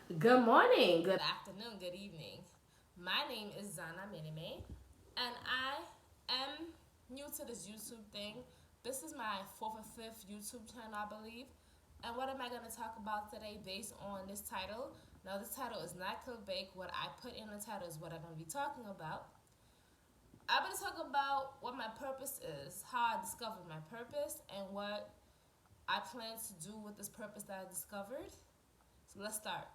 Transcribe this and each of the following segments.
Good morning, good afternoon, good evening. My name is Zana Bien-Aime, and I am new to this YouTube thing. This is my fourth or fifth YouTube channel, I believe. And what am I going to talk about today based on this title? Now, this title is not clickbait. What I put in the title is what I'm going to be talking about. I'm going to talk about what my purpose is, how I discovered my purpose, and what I plan to do with this purpose that I discovered. So let's start.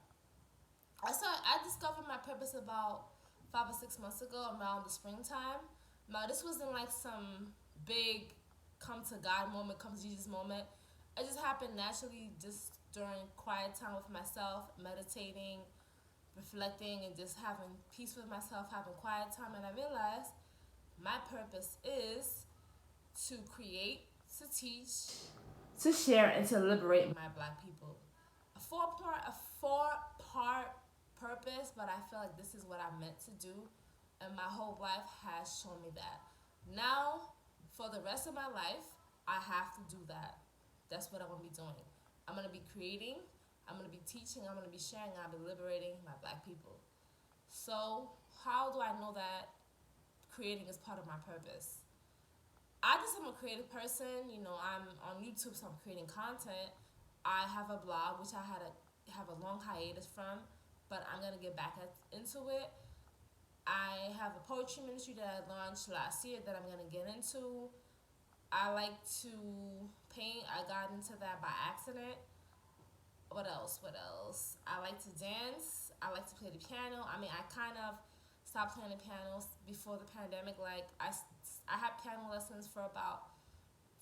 I discovered my purpose about 5 or 6 months ago around the springtime. Now this wasn't like some big come to God moment, come to Jesus moment. It just happened naturally just during quiet time with myself, meditating, reflecting, and just having peace with myself, having quiet time. And I realized my purpose is to create, to teach, to share, and to liberate my black people. A four part purpose, but I feel like this is what I'm meant to do, and my whole life has shown me that. Now, for the rest of my life, I have to do that. That's what I'm gonna be doing. I'm gonna be creating, I'm gonna be teaching, I'm gonna be sharing, and I'll be liberating my black people. So, how do I know that creating is part of my purpose? I just am a creative person. I'm on YouTube, so I'm creating content. I have a blog, which I had to have a long hiatus from, but I'm gonna get back into it. I have a poetry ministry that I launched last year that I'm gonna get into. I like to paint. I got into that by accident. What else? What else? I like to dance. I like to play the piano. I mean, I kind of stopped playing the piano before the pandemic. I had piano lessons for about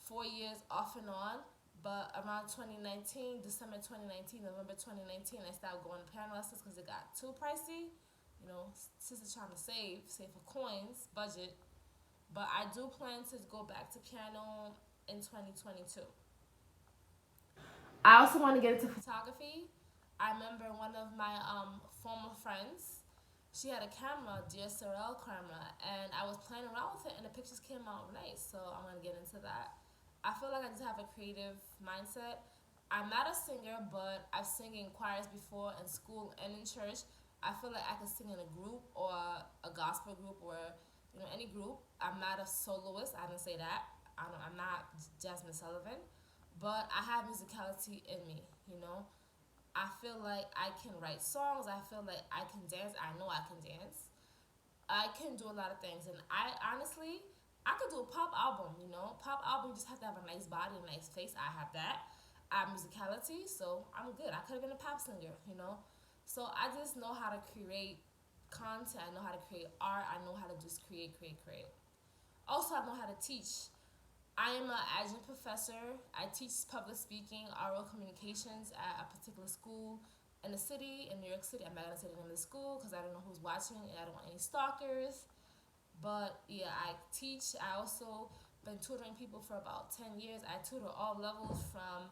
4 years off and on. But around 2019, December 2019, November 2019, I started going to piano lessons because it got too pricey. Since trying to save for coins, budget. But I do plan to go back to piano in 2022. I also want to get into photography. I remember one of my former friends, she had a camera, DSLR camera, and I was playing around with it, and the pictures came out nice. So I'm gonna get into that. I feel like I just have a creative mindset. I'm not a singer, but I've sung in choirs before in school and in church. I feel like I can sing in a group or a gospel group or any group. I'm not a soloist. I didn't say that. I'm not Jasmine Sullivan, but I have musicality in me. I feel like I can write songs. I feel like I can dance. I know I can dance. I can do a lot of things, and I honestly, I could do a pop album. Pop album, you just have to have a nice body, a nice face. I have that. I have musicality, so I'm good. I could have been a pop singer. So I just know how to create content. I know how to create art. I know how to just create. Also, I know how to teach. I am an adjunct professor. I teach public speaking, oral communications at a particular school in the city, in New York City. I'm not gonna say the name of the school because I don't know who's watching and I don't want any stalkers. But yeah, I teach. I also been tutoring people for about 10 years. I tutor all levels from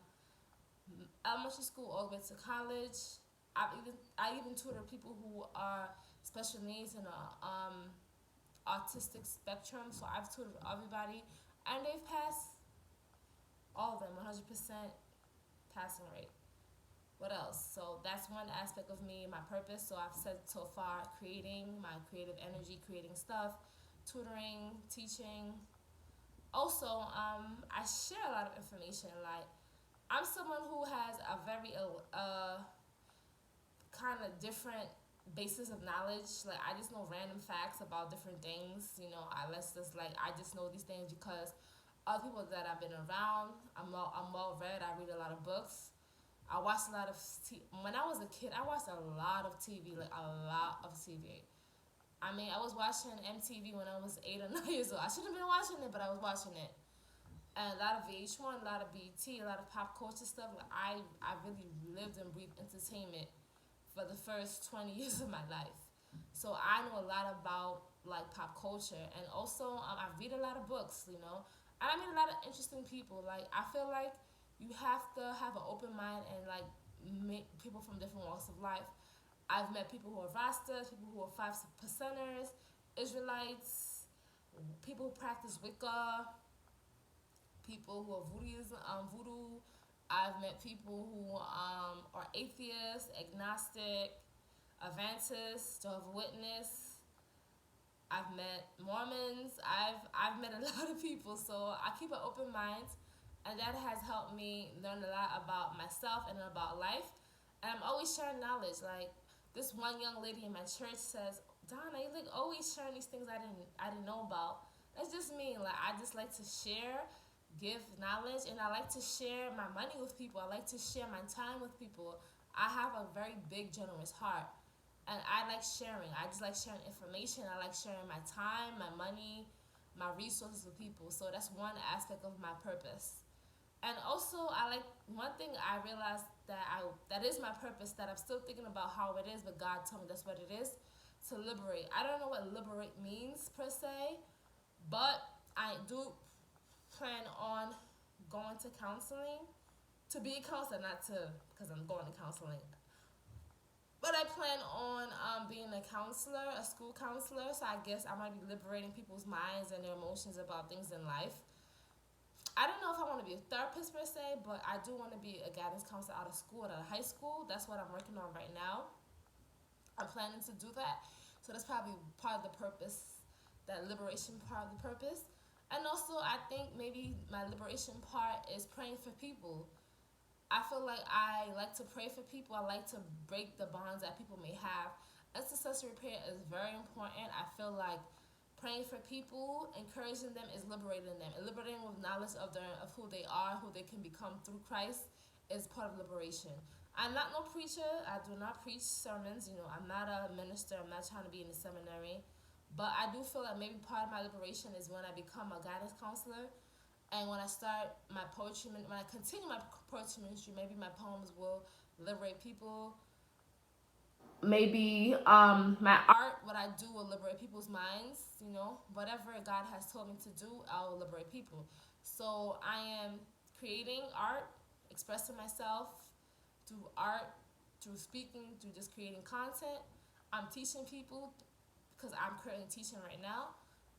elementary school all the way to college. I even tutor people who are special needs and autistic spectrum. So I've tutored everybody, and they've passed all of them 100% passing rate. What else? So that's one aspect of me, my purpose. So I've said so far creating, my creative energy, creating stuff, tutoring, teaching. Also, I share a lot of information. Like, I'm someone who has a very kind of different basis of knowledge. Like, I just know random facts about different things. I just know these things because other people that I've been around. I'm well read. I read a lot of books. I watched a lot of when I was a kid. I watched a lot of TV, like a lot of TV. I mean, I was watching MTV when I was 8 or 9 years old. I shouldn't have been watching it, but I was watching it. And a lot of VH1, a lot of BT, a lot of pop culture stuff. Like, I really lived and breathed entertainment for the first 20 years of my life. So I know a lot about like pop culture, and also I read a lot of books, and I meet a lot of interesting people. Like, I feel like you have to have an open mind and like meet people from different walks of life. I've met people who are Rastas, people who are 5%ers, Israelites, people who practice Wicca, people who are voodoo, I've met people who are atheists, agnostic, Adventists, Jehovah's Witness. I've met Mormons. I've met a lot of people, so I keep an open mind, and that has helped me learn a lot about myself and about life. And I'm always sharing knowledge. Like this one young lady in my church says, "Donna, you like always sharing these things I didn't know about." That's just me. Like I just like to share, give knowledge, and I like to share my money with people. I like to share my time with people. I have a very big, generous heart, and I like sharing. I just like sharing information. I like sharing my time, my money, my resources with people. So that's one aspect of my purpose. And also, I like one thing I realized that is my purpose that I'm still thinking about how it is, but God told me that's what it is to liberate. I don't know what liberate means per se, but I do plan on going to counseling to be a counselor, not to because I'm going to counseling. But I plan on being a counselor, a school counselor. So I guess I might be liberating people's minds and their emotions about things in life. I don't know if I want to be a therapist per se, but I do want to be a guidance counselor out of school, out of high school. That's what I'm working on right now. I'm planning to do that. So that's probably part of the purpose, that liberation part of the purpose. And also, I think maybe my liberation part is praying for people. I feel like I like to pray for people. I like to break the bonds that people may have. Intercessory prayer is very important. I feel like praying for people, encouraging them is liberating them. And liberating with knowledge of who they are, who they can become through Christ is part of liberation. I'm not no preacher. I do not preach sermons. I'm not a minister. I'm not trying to be in the seminary. But I do feel like maybe part of my liberation is when I become a guidance counselor and when I start my poetry, when I continue my poetry ministry, maybe my poems will liberate people. Maybe my art, what I do, will liberate people's minds. Whatever God has told me to do, I will liberate people. So I am creating art, expressing myself through art, through speaking, through just creating content. I'm teaching people because I'm currently teaching right now.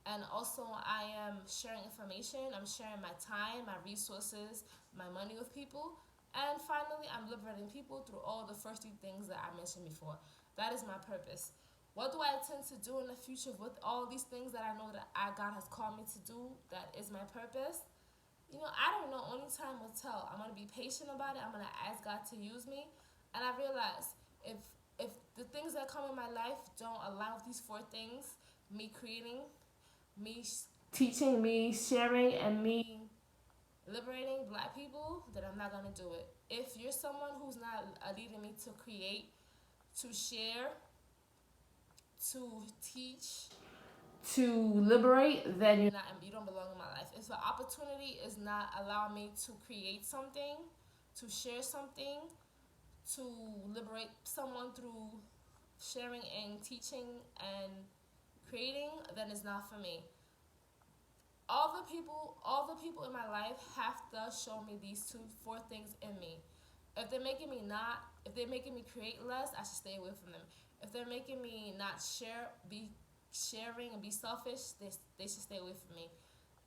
And also, I am sharing information. I'm sharing my time, my resources, my money with people. And finally, I'm liberating people through all the first three things that I mentioned before. That is my purpose. What do I intend to do in the future with all these things that I know that God has called me to do? That is my purpose. I don't know. Only time will tell. I'm going to be patient about it. I'm going to ask God to use me. And I realize if the things that come in my life don't align with these four things, me creating, me teaching, me sharing, and me liberating black people, then I'm not gonna do it. If you're someone who's not leading me to create, to share, to teach, to liberate, then you don't belong in my life. If the opportunity is not allowing me to create something, to share something, to liberate someone through sharing and teaching and creating, then it's not for me. All the people in my life have to show me these four things in me. If they're making me create less, I should stay away from them. If they're making me not be sharing and be selfish, they should stay away from me.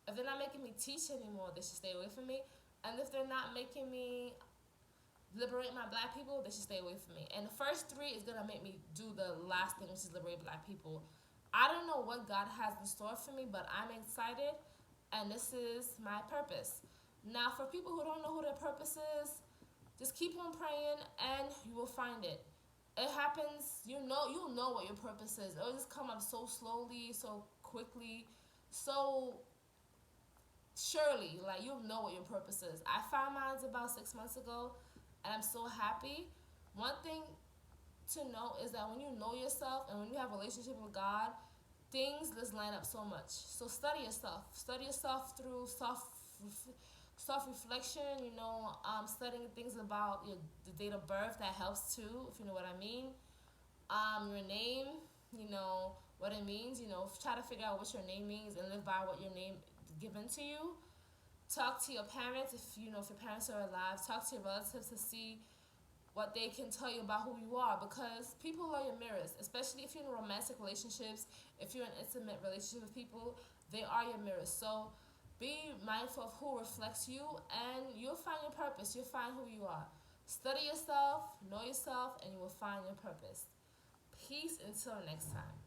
If they're not making me teach anymore, they should stay away from me. And if they're not making me liberate my black people, they should stay away from me. And the first three is gonna make me do the last thing, which is liberate black people. I don't know what God has in store for me, but I'm excited, and this is my purpose. Now, for people who don't know who their purpose is, just keep on praying, and you will find it. It happens. You'll know what your purpose is. It'll just come up so slowly, so quickly, so surely. Like you'll know what your purpose is. I found mine about 6 months ago, and I'm so happy. One thing to know is that when you know yourself and when you have a relationship with God, things just line up so much. So study yourself. Study yourself through self reflection. Studying things about the date of birth, that helps too, if you know what I mean. Your name, what it means. Try to figure out what your name means and live by what your name given to you. Talk to your parents if your parents are alive. Talk to your relatives to see what they can tell you about who you are, because people are your mirrors, especially if you're in romantic relationships, if you're in an intimate relationship with people, they are your mirrors. So Be mindful of who reflects you, and you'll find your purpose. You'll find who you are. Study yourself, know yourself, and you will find your purpose. Peace until next time.